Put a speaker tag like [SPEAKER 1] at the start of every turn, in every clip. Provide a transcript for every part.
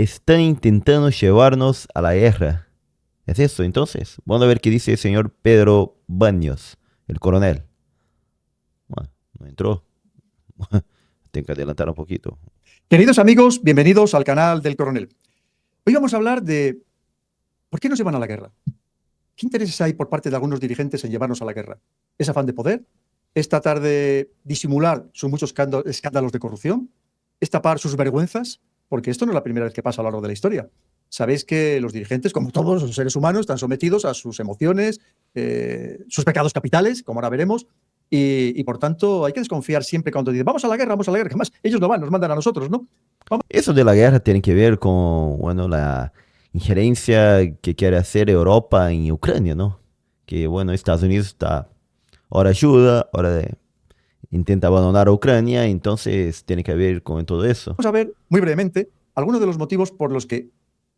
[SPEAKER 1] están intentando llevarnos a la guerra. ¿Es eso entonces? Vamos a ver qué dice el señor Pedro Baños, el coronel. Bueno, no entró. Tengo que adelantar un poquito.
[SPEAKER 2] Queridos amigos, bienvenidos al canal del Coronel. Hoy vamos a hablar de ¿por qué nos llevan a la guerra? ¿Qué intereses hay por parte de algunos dirigentes en llevarnos a la guerra? ¿Es afán de poder? ¿Es tratar de disimular sus muchos escándalos de corrupción? ¿Es tapar sus vergüenzas? Porque esto no es la primera vez que pasa a lo largo de la historia. Sabéis que los dirigentes, como todos los seres humanos, están sometidos a sus emociones, sus pecados capitales, como ahora veremos, y por tanto hay que desconfiar siempre cuando dicen vamos a la guerra, que además ellos no van, nos mandan a nosotros, ¿no?
[SPEAKER 1] Eso de la guerra tiene que ver con, bueno, la injerencia que quiere hacer Europa en Ucrania, ¿no? Que, bueno, Estados Unidos está, ahora ayuda, intenta abandonar a Ucrania, entonces tiene que ver con todo eso.
[SPEAKER 2] Vamos a ver muy brevemente algunos de los motivos por los que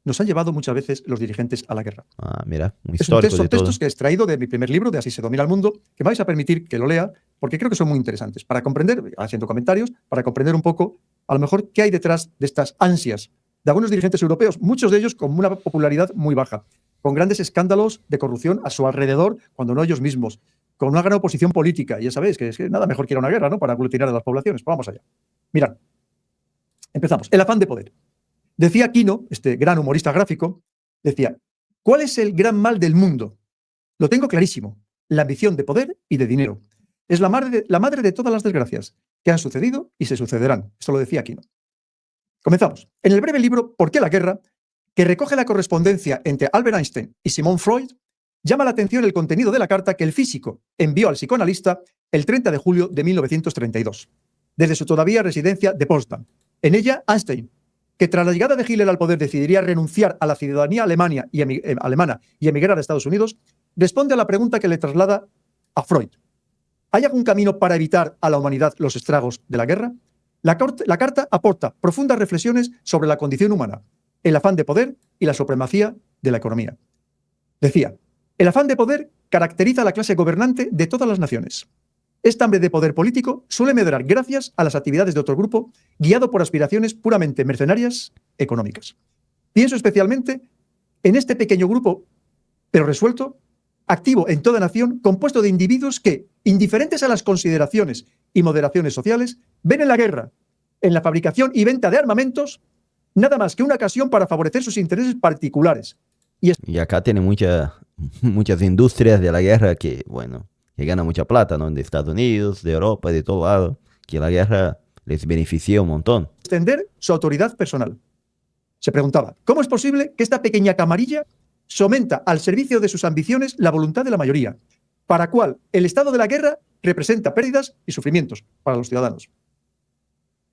[SPEAKER 2] nos han llevado muchas veces los dirigentes a la guerra.
[SPEAKER 1] Ah, mira, un
[SPEAKER 2] Son
[SPEAKER 1] histórico de todo.
[SPEAKER 2] textos que he extraído de mi primer libro, de Así se domina el mundo, que me vais a permitir que lo lea, porque creo que son muy interesantes para comprender, haciendo comentarios, para comprender un poco, a lo mejor, qué hay detrás de estas ansias de algunos dirigentes europeos, muchos de ellos con una popularidad muy baja, con grandes escándalos de corrupción a su alrededor, cuando no ellos mismos, con una gran oposición política. Y ya sabéis que es que nada mejor que ir a una guerra, ¿no?, para aglutinar a las poblaciones. Pues vamos allá. Mirad, empezamos. El afán de poder. Decía Quino, este gran humorista gráfico, decía, ¿cuál es el gran mal del mundo? Lo tengo clarísimo, la ambición de poder y de dinero. Es la madre de todas las desgracias que han sucedido y se sucederán. Esto lo decía Quino. Comenzamos. En el breve libro ¿Por qué la guerra?, que recoge la correspondencia entre Albert Einstein y Sigmund Freud, llama la atención el contenido de la carta que el físico envió al psicoanalista el 30 de julio de 1932, desde su todavía residencia de Potsdam. En ella, Einstein, que tras la llegada de Hitler al poder decidiría renunciar a la ciudadanía alemana y emigrar a Estados Unidos, responde a la pregunta que le traslada a Freud. ¿Hay algún camino para evitar a la humanidad los estragos de la guerra? La carta aporta profundas reflexiones sobre la condición humana, el afán de poder y la supremacía de la economía. Decía, el afán de poder caracteriza a la clase gobernante de todas las naciones. Este hambre de poder político suele medrar gracias a las actividades de otro grupo, guiado por aspiraciones puramente mercenarias económicas. Pienso especialmente en este pequeño grupo, pero resuelto, activo en toda nación, compuesto de individuos que, indiferentes a las consideraciones y moderaciones sociales, ven en la guerra, en la fabricación y venta de armamentos, nada más que una ocasión para favorecer sus intereses particulares.
[SPEAKER 1] Y acá tiene muchas industrias de la guerra que, bueno, que ganan mucha plata, ¿no? De Estados Unidos, de Europa, de todo lado, que la guerra les beneficia un montón.
[SPEAKER 2] Extender su autoridad personal. Se preguntaba, ¿cómo es posible que esta pequeña camarilla someta al servicio de sus ambiciones la voluntad de la mayoría, para cual el estado de la guerra representa pérdidas y sufrimientos para los ciudadanos?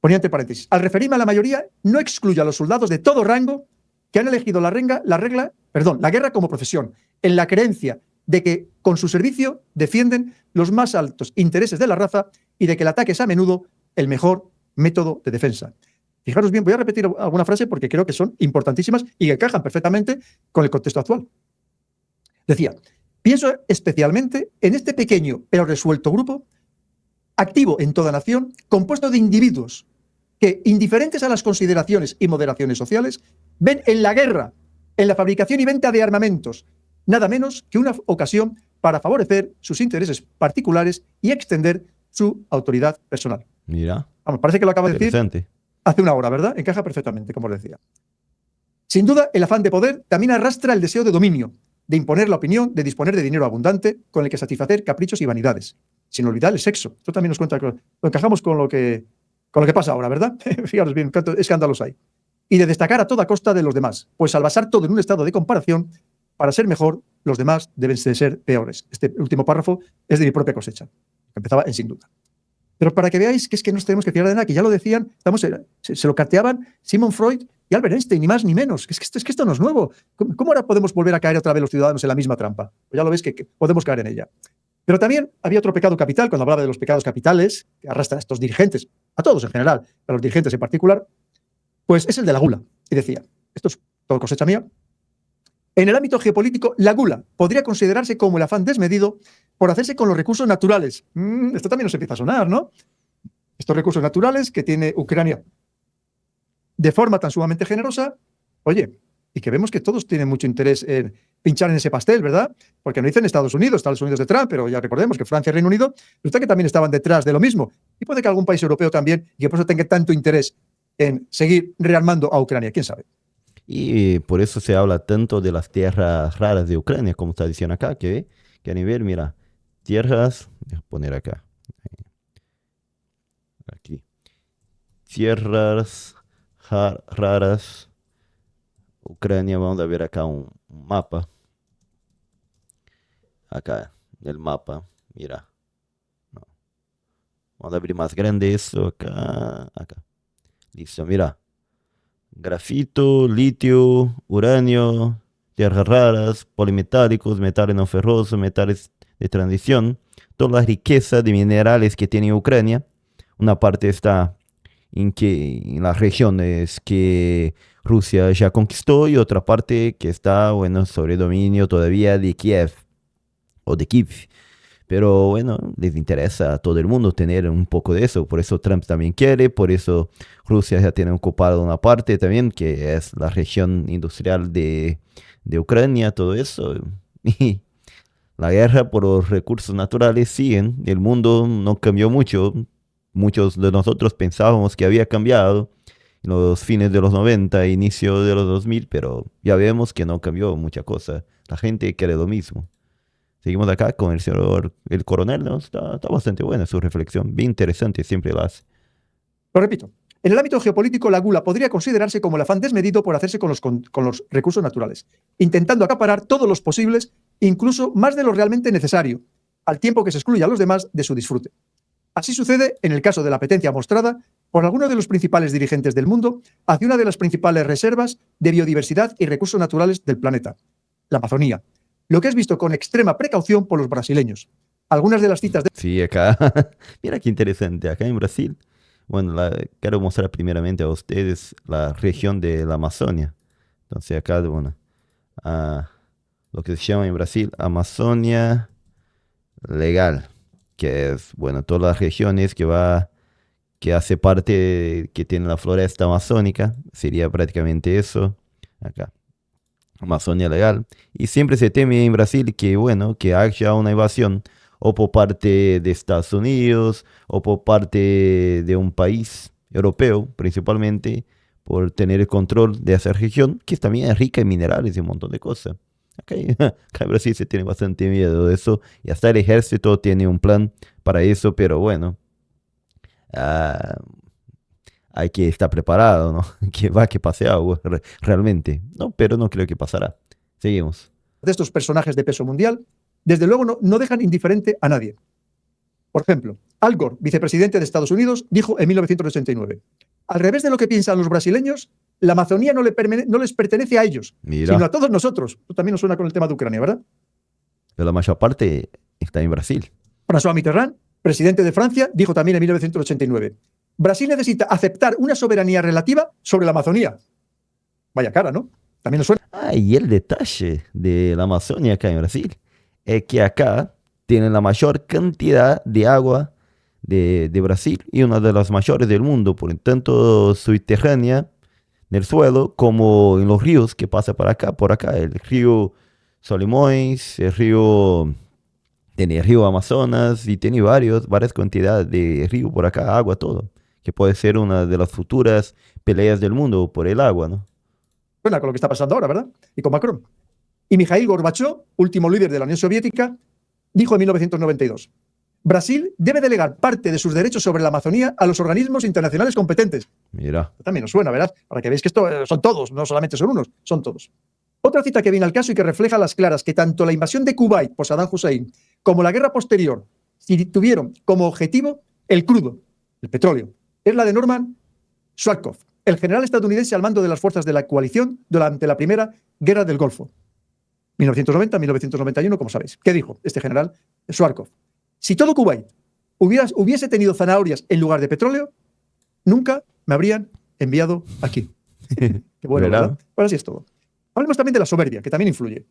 [SPEAKER 2] Ponía entre paréntesis, al referirme a la mayoría, no excluyo a los soldados de todo rango que han elegido la guerra como profesión, en la creencia de que con su servicio defienden los más altos intereses de la raza y de que el ataque es a menudo el mejor método de defensa. Fijaros bien, voy a repetir alguna frase porque creo que son importantísimas y que encajan perfectamente con el contexto actual. Decía, pienso especialmente en este pequeño pero resuelto grupo, activo en toda nación, compuesto de individuos que, indiferentes a las consideraciones y moderaciones sociales, ven en la guerra, en la fabricación y venta de armamentos, nada menos que una ocasión para favorecer sus intereses particulares y extender su autoridad personal.
[SPEAKER 1] Mira.
[SPEAKER 2] Vamos, parece que lo acabo de decir hace una hora, ¿verdad? Encaja perfectamente, como os decía. Sin duda, el afán de poder también arrastra el deseo de dominio, de imponer la opinión, de disponer de dinero abundante con el que satisfacer caprichos y vanidades. Sin olvidar el sexo. Esto también nos cuenta que lo encajamos con lo que pasa ahora, ¿verdad? Fijaros bien, cuántos escándalos hay. Y de destacar a toda costa de los demás, pues al basar todo en un estado de comparación, para ser mejor, los demás deben de ser peores. Este último párrafo es de mi propia cosecha. Empezaba en sin duda. Pero para que veáis que es que no nos tenemos que fiar de nada, que ya lo decían, se lo carteaban Sigmund Freud y Albert Einstein, ni más ni menos. Es que esto no es nuevo. ¿Cómo ahora podemos volver a caer otra vez los ciudadanos en la misma trampa? Pues ya lo veis que podemos caer en ella. Pero también había otro pecado capital, cuando hablaba de los pecados capitales, que arrastran a estos dirigentes, a todos en general, a los dirigentes en particular, pues es el de la gula. Y decía, esto es todo cosecha mía, en el ámbito geopolítico, la gula podría considerarse como el afán desmedido por hacerse con los recursos naturales. Esto también nos empieza a sonar, ¿no? Estos recursos naturales que tiene Ucrania de forma tan sumamente generosa Oye, y que vemos que todos tienen mucho interés en pinchar en ese pastel, ¿verdad? Porque no dicen Estados Unidos de Trump, pero ya recordemos que Francia y Reino Unido, resulta que también estaban detrás de lo mismo. Y puede que algún país europeo también, y que por eso tenga tanto interés en seguir rearmando a Ucrania, quién sabe.
[SPEAKER 1] Y por eso se habla tanto de las tierras raras de Ucrania, como está diciendo acá, que a nivel, mira, tierras, voy a poner acá, aquí, tierras raras, Ucrania, vamos a ver acá un mapa, acá, el mapa, mira, no, vamos a abrir más grande eso, acá, listo, mira, grafito, litio, uranio, tierras raras, polimetálicos, metales no ferrosos, metales de transición, toda la riqueza de minerales que tiene Ucrania. Una parte está en las regiones que Rusia ya conquistó y otra parte que está, bueno, sobre dominio todavía de Kiev o de Kiev. Pero bueno, les interesa a todo el mundo tener un poco de eso. Por eso Trump también quiere, por eso Rusia ya tiene ocupado una parte también, que es la región industrial de Ucrania, todo eso. Y la guerra por los recursos naturales siguen. El mundo no cambió mucho. Muchos de nosotros pensábamos que había cambiado en los fines de los 90, inicio de los 2000, pero ya vemos que no cambió mucha cosa. La gente quiere lo mismo. Seguimos acá con el señor, el coronel, ¿no? Está bastante buena su reflexión, bien interesante, siempre la hace.
[SPEAKER 2] Lo repito, en el ámbito geopolítico, la gula podría considerarse como el afán desmedido por hacerse con los recursos naturales, intentando acaparar todos los posibles, incluso más de lo realmente necesario, al tiempo que se excluye a los demás de su disfrute. Así sucede en el caso de la apetencia mostrada por algunos de los principales dirigentes del mundo hacia una de las principales reservas de biodiversidad y recursos naturales del planeta, la Amazonía, lo que es visto con extrema precaución por los brasileños. Algunas de las citas de...
[SPEAKER 1] Sí, acá, mira qué interesante, acá en Brasil, bueno, quiero mostrar primeramente a ustedes la región de la Amazonia. Entonces acá, bueno, lo que se llama en Brasil Amazonia legal, que es, bueno, todas las regiones que hace parte, que tiene la floresta amazónica, sería prácticamente eso, acá. Amazonia legal. Y siempre se teme en Brasil que, bueno, que haya una invasión o por parte de Estados Unidos o por parte de un país europeo, principalmente, por tener el control de esa región, que también es rica en minerales y un montón de cosas. Acá, acá en Brasil se tiene bastante miedo de eso y hasta el ejército tiene un plan para eso, pero bueno, ah, hay que estar preparado, ¿no? Que pase algo realmente. No, pero no creo que pasará. Seguimos.
[SPEAKER 2] estos personajes de peso mundial, desde luego no dejan indiferente a nadie. Por ejemplo, Al Gore, vicepresidente de Estados Unidos, dijo en 1989, al revés de lo que piensan los brasileños, la Amazonía no les pertenece a ellos,
[SPEAKER 1] Mira,
[SPEAKER 2] sino a todos nosotros. Esto también nos suena con el tema de Ucrania, ¿verdad?
[SPEAKER 1] pero la mayor parte está en Brasil.
[SPEAKER 2] François Mitterrand, presidente de Francia, dijo también en 1989, Brasil necesita aceptar una soberanía relativa sobre la Amazonía. Vaya cara, ¿no? También nos suena.
[SPEAKER 1] Y el detalle de la Amazonia acá en Brasil es que acá tienen la mayor cantidad de agua de Brasil y una de las mayores del mundo, por tanto subterránea en el suelo como en los ríos que pasa por acá, el río Solimões, tiene el río Amazonas y tiene varias cantidades de río por acá, agua, todo, que puede ser una de las futuras peleas del mundo por el agua, ¿no?
[SPEAKER 2] Suena con lo que está pasando ahora, ¿verdad? Y con Macron. Y Mikhail Gorbachev, último líder de la Unión Soviética, dijo en 1992, Brasil debe delegar parte de sus derechos sobre la Amazonía a los organismos internacionales competentes.
[SPEAKER 1] Mira.
[SPEAKER 2] También nos suena, ¿verdad? Para que veáis que esto son todos, no solamente son unos, son todos. Otra cita que viene al caso y que refleja a las claras que tanto la invasión de Kuwait por Saddam Hussein como la guerra posterior tuvieron como objetivo el crudo, el petróleo, es la de Norman Schwarzkopf, el general estadounidense al mando de las fuerzas de la coalición durante la primera guerra del Golfo, 1990-1991, como sabéis. ¿Qué dijo este general Schwarzkopf? Si todo Kuwait hubiese tenido zanahorias en lugar de petróleo, nunca me habrían enviado aquí. Qué bueno, ¿verdad? Pues así es todo. Hablemos también de la soberbia, que también influye.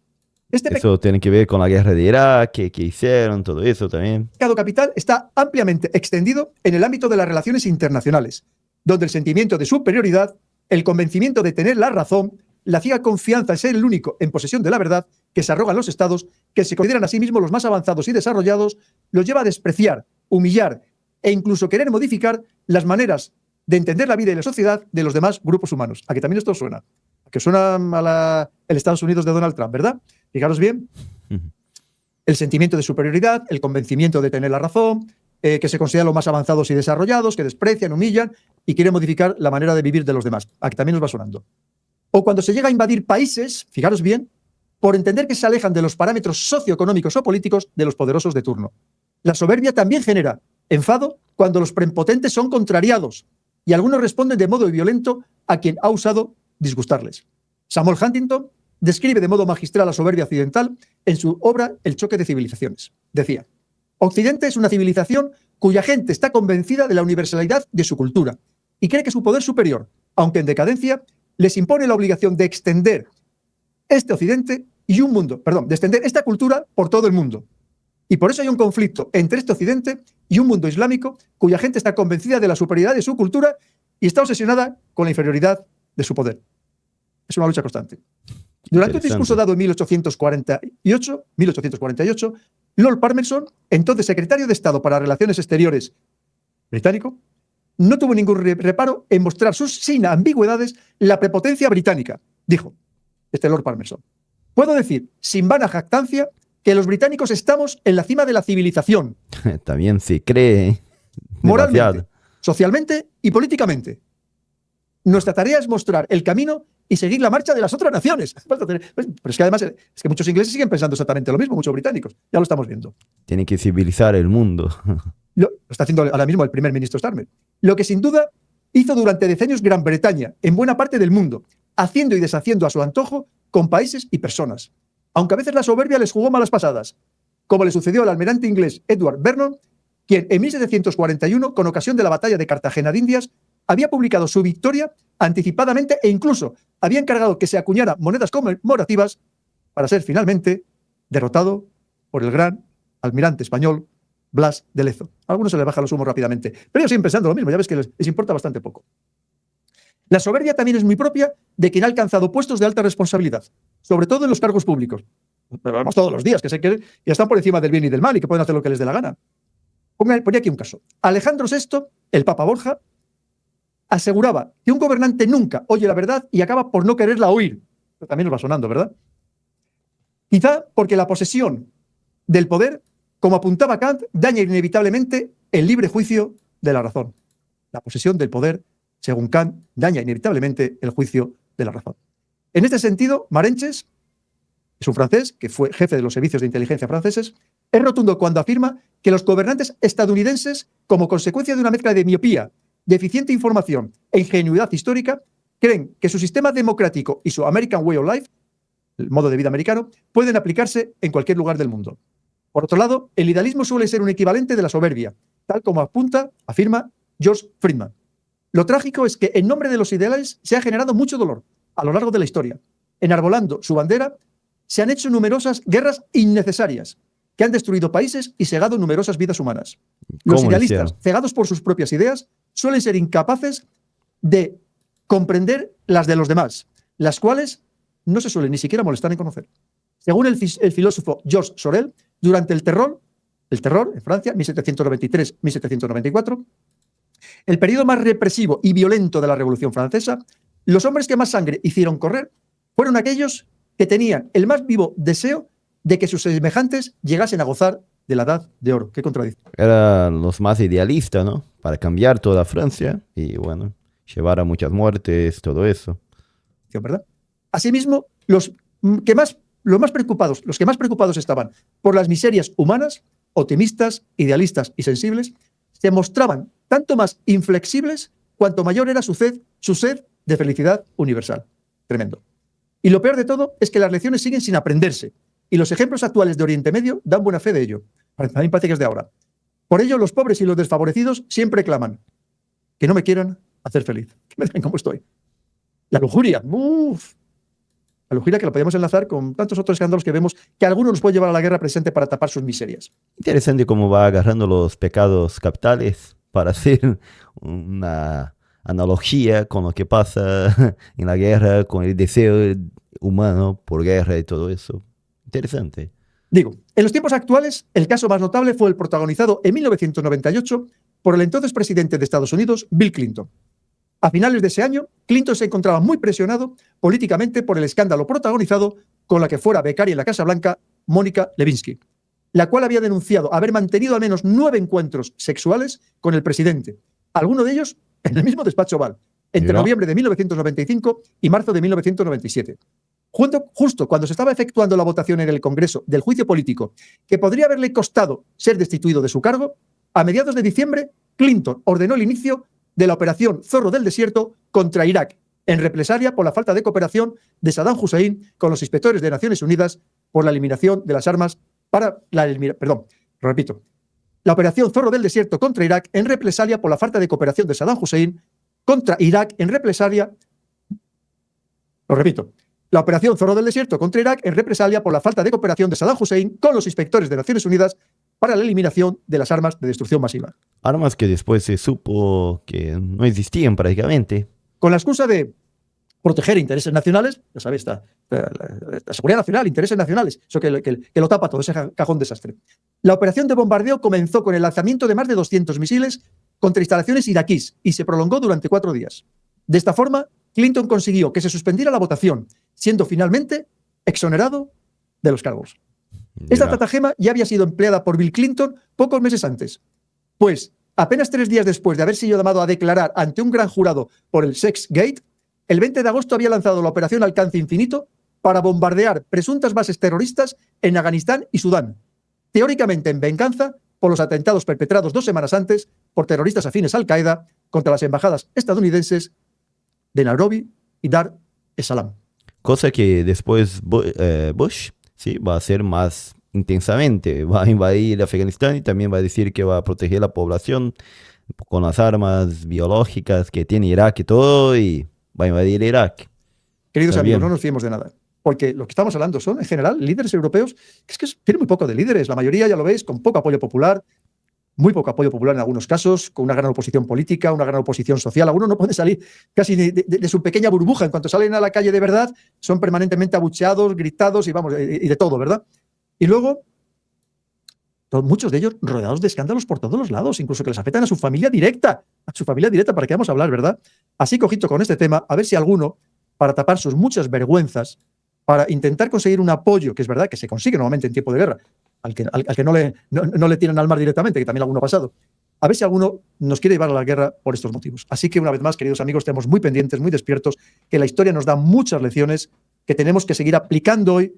[SPEAKER 1] Eso tiene que ver con la guerra de Irak, que hicieron, todo eso también.
[SPEAKER 2] El pecado capital está ampliamente extendido en el ámbito de las relaciones internacionales, donde el sentimiento de superioridad, el convencimiento de tener la razón, la ciega confianza en ser el único en posesión de la verdad, que se arrogan los estados, que se consideran a sí mismos los más avanzados y desarrollados, los lleva a despreciar, humillar e incluso querer modificar las maneras de entender la vida y la sociedad de los demás grupos humanos. ¿A que también esto suena? ¿A que suena a el Estados Unidos de Donald Trump, verdad? Fijaros bien. El sentimiento de superioridad, el convencimiento de tener la razón, que se consideran los más avanzados y desarrollados, que desprecian, humillan y quieren modificar la manera de vivir de los demás. ¿A que también nos va sonando? O cuando se llega a invadir países, fijaros bien, por entender que se alejan de los parámetros socioeconómicos o políticos de los poderosos de turno. La soberbia también genera enfado cuando los prepotentes son contrariados y algunos responden de modo violento a quien ha osado disgustarles. Samuel Huntington describe de modo magistral la soberbia occidental en su obra El choque de civilizaciones. Decía: Occidente es una civilización cuya gente está convencida de la universalidad de su cultura y cree que su poder superior, aunque en decadencia, les impone la obligación de extender este Occidente y un mundo, de extender esta cultura por todo el mundo. Y por eso hay un conflicto entre este Occidente y un mundo islámico cuya gente está convencida de la superioridad de su cultura y está obsesionada con la inferioridad de su poder. Es una lucha constante. Durante un discurso dado en 1848, Lord Palmerston, entonces secretario de Estado para Relaciones Exteriores británico, no tuvo ningún reparo en mostrar sin ambigüedades la prepotencia británica. Dijo, Lord Palmerston: puedo decir, sin vana jactancia, que los británicos estamos en la cima de la civilización.
[SPEAKER 1] También se cree.
[SPEAKER 2] Moralmente, socialmente y políticamente. Nuestra tarea es mostrar el camino y seguir la marcha de las otras naciones. Pero es que además es que muchos ingleses siguen pensando exactamente lo mismo, muchos británicos. Ya lo estamos viendo.
[SPEAKER 1] Tiene que civilizar el mundo.
[SPEAKER 2] Lo está haciendo ahora mismo el primer ministro Starmer. Lo que sin duda hizo durante decenios Gran Bretaña en buena parte del mundo, haciendo y deshaciendo a su antojo con países y personas. Aunque a veces la soberbia les jugó malas pasadas, como le sucedió al almirante inglés Edward Vernon, quien en 1741, con ocasión de la batalla de Cartagena de Indias, había publicado su victoria anticipadamente e incluso había encargado que se acuñaran monedas conmemorativas para ser finalmente derrotado por el gran almirante español Blas de Lezo. A algunos se les baja los humos rápidamente, pero ellos siguen pensando lo mismo, ya ves que les importa bastante poco. La soberbia también es muy propia de quien ha alcanzado puestos de alta responsabilidad, sobre todo en los cargos públicos. Pero vemos todos los días que están por encima del bien y del mal y que pueden hacer lo que les dé la gana. Ponía aquí un caso. Alejandro VI, el Papa Borja, aseguraba que un gobernante nunca oye la verdad y acaba por no quererla oír. Pero también nos va sonando, ¿verdad? Quizá porque la posesión del poder, como apuntaba Kant, daña inevitablemente el libre juicio de la razón. La posesión del poder, según Kant, daña inevitablemente el juicio de la razón. En este sentido, Marenches, es un francés que fue jefe de los servicios de inteligencia franceses, es rotundo cuando afirma que los gobernantes estadounidenses, como consecuencia de una mezcla de miopía, deficiente información e ingenuidad histórica, creen que su sistema democrático y su American Way of Life, el modo de vida americano, pueden aplicarse en cualquier lugar del mundo. Por otro lado, el idealismo suele ser un equivalente de la soberbia, tal como afirma George Friedman. Lo trágico es que en nombre de los ideales se ha generado mucho dolor a lo largo de la historia. Enarbolando su bandera, se han hecho numerosas guerras innecesarias que han destruido países y cegado numerosas vidas humanas. Los idealistas, cegados por sus propias ideas, suelen ser incapaces de comprender las de los demás, las cuales no se suelen ni siquiera molestar en conocer. Según el filósofo Georges Sorel, durante el terror en Francia, 1793-1794, el periodo más represivo y violento de la Revolución Francesa, los hombres que más sangre hicieron correr fueron aquellos que tenían el más vivo deseo de que sus semejantes llegasen a gozar de la Edad de Oro. Qué contradicción.
[SPEAKER 1] Eran los más idealistas, ¿no? Para cambiar toda Francia y, bueno, llevar a muchas muertes, todo eso.
[SPEAKER 2] ¿Verdad? Asimismo, los que más preocupados estaban por las miserias humanas, optimistas, idealistas y sensibles, se mostraban tanto más inflexibles cuanto mayor era su sed de felicidad universal. Tremendo. Y lo peor de todo es que las lecciones siguen sin aprenderse, y los ejemplos actuales de Oriente Medio dan buena fe de ello. A mí parece que es de ahora. Por ello, los pobres y los desfavorecidos siempre claman que no me quieran hacer feliz, que me dejen como estoy. La lujuria, la lujuria que la podemos enlazar con tantos otros escándalos que vemos que algunos nos pueden llevar a la guerra presente para tapar sus miserias.
[SPEAKER 1] Interesante cómo va agarrando los pecados capitales para hacer una analogía con lo que pasa en la guerra, con el deseo humano por guerra y todo eso. Interesante.
[SPEAKER 2] Digo, en los tiempos actuales, el caso más notable fue el protagonizado en 1998 por el entonces presidente de Estados Unidos, Bill Clinton. A finales de ese año, Clinton se encontraba muy presionado políticamente por el escándalo protagonizado con la que fuera becaria en la Casa Blanca, Mónica Lewinsky, la cual había denunciado haber mantenido al menos 9 encuentros sexuales con el presidente, alguno de ellos en el mismo despacho Oval, entre noviembre de 1995 y marzo de 1997. Justo cuando se estaba efectuando la votación en el Congreso del juicio político que podría haberle costado ser destituido de su cargo, a mediados de diciembre, Clinton ordenó el inicio de la operación Zorro del Desierto contra Irak, en represalia por la falta de cooperación de Saddam Hussein con los inspectores de Naciones Unidas por la eliminación de las armas para la la operación Zorro del Desierto contra Irak en represalia por la falta de cooperación de Saddam Hussein contra Irak en represalia, la operación Zorro del Desierto contra Irak en represalia por la falta de cooperación de Saddam Hussein con los inspectores de Naciones Unidas para la eliminación de las armas de destrucción masiva.
[SPEAKER 1] Armas que después se supo que no existían prácticamente.
[SPEAKER 2] Con la excusa de proteger intereses nacionales, ya sabéis, la seguridad nacional, intereses nacionales, eso que lo tapa todo, ese cajón desastre. La operación de bombardeo comenzó con el lanzamiento de más de 200 misiles contra instalaciones iraquíes y se prolongó durante 4 días. De esta forma, Clinton consiguió que se suspendiera la votación, siendo finalmente exonerado de los cargos. Esta estratagema ya había sido empleada por Bill Clinton pocos meses antes, pues apenas 3 días después de haber sido llamado a declarar ante un gran jurado por el Sex Gate, el 20 de agosto había lanzado la operación Alcance Infinito para bombardear presuntas bases terroristas en Afganistán y Sudán, teóricamente en venganza por los atentados perpetrados 2 semanas antes por terroristas afines a Al-Qaeda contra las embajadas estadounidenses de Nairobi y Dar es Salaam.
[SPEAKER 1] Cosa que después Bush sí, va a hacer más intensamente. Va a invadir Afganistán y también va a decir que va a proteger la población con las armas biológicas que tiene Irak y todo, y va a invadir Irak.
[SPEAKER 2] Queridos amigos, no nos fiemos de nada, porque lo que estamos hablando son, en general, líderes europeos que tienen muy poco de líderes. La mayoría, ya lo veis, con poco apoyo popular, muy poco apoyo popular en algunos casos, con una gran oposición política, una gran oposición social. Algunos no pueden salir casi de su pequeña burbuja. En cuanto salen a la calle de verdad, son permanentemente abucheados, gritados y vamos, y de todo, ¿verdad? Y luego, muchos de ellos rodeados de escándalos por todos los lados, incluso que les afectan a su familia directa, para que vamos a hablar, ¿verdad? Así que ojito con este tema, a ver si alguno, para tapar sus muchas vergüenzas, para intentar conseguir un apoyo, que es verdad que se consigue normalmente en tiempo de guerra, al que no le tiran al mar directamente, que también alguno ha pasado, a ver si alguno nos quiere llevar a la guerra por estos motivos. Así que una vez más, queridos amigos, estemos muy pendientes, muy despiertos, que la historia nos da muchas lecciones que tenemos que seguir aplicando hoy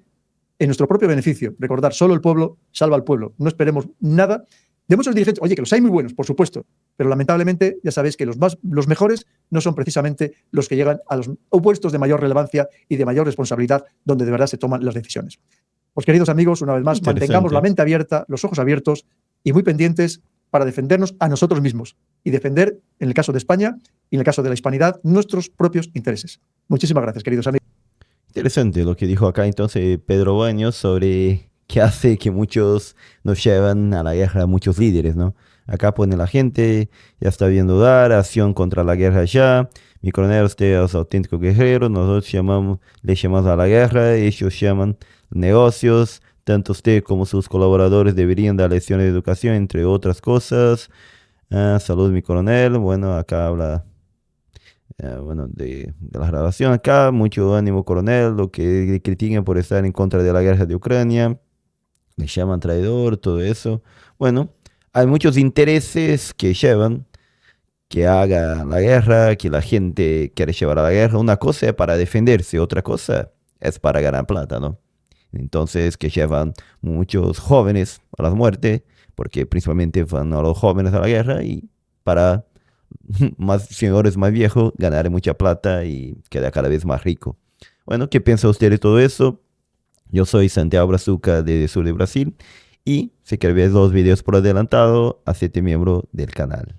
[SPEAKER 2] en nuestro propio beneficio. Recordar, solo el pueblo salva al pueblo. No esperemos nada de muchos dirigentes. Oye, que los hay muy buenos, por supuesto, pero lamentablemente ya sabéis que los mejores no son precisamente los que llegan a los puestos de mayor relevancia y de mayor responsabilidad, donde de verdad se toman las decisiones. Pues queridos amigos, una vez más, mantengamos la mente abierta, los ojos abiertos y muy pendientes para defendernos a nosotros mismos y defender, en el caso de España y en el caso de la hispanidad, nuestros propios intereses. Muchísimas gracias, queridos amigos.
[SPEAKER 1] Interesante lo que dijo acá entonces Pedro Baños sobre qué hace que muchos nos llevan a la guerra, muchos líderes, ¿no? Acá pone la gente, ya está viendo dar, acción contra la guerra ya. Mi coronel, usted es auténtico guerrero, nosotros le llamamos a la guerra, ellos llaman negocios. Tanto usted como sus colaboradores deberían dar lecciones de educación, entre otras cosas. Salud, mi coronel. Bueno, acá habla de la grabación acá. Mucho ánimo, coronel. Lo que le critican por estar en contra de la guerra de Ucrania. Le llaman traidor, todo eso. Bueno, hay muchos intereses que llevan que haga la guerra, que la gente quiere llevar a la guerra. Una cosa es para defenderse, otra cosa es para ganar plata, ¿no? Entonces, que llevan muchos jóvenes a la muerte, porque principalmente van a los jóvenes a la guerra, y para más señores más viejos ganar mucha plata y quedar cada vez más rico. Bueno, ¿qué piensa usted de todo eso? Yo soy Santiago Brazuca de Sur de Brasil, y si quiere ver los videos por adelantado, hacete miembro del canal.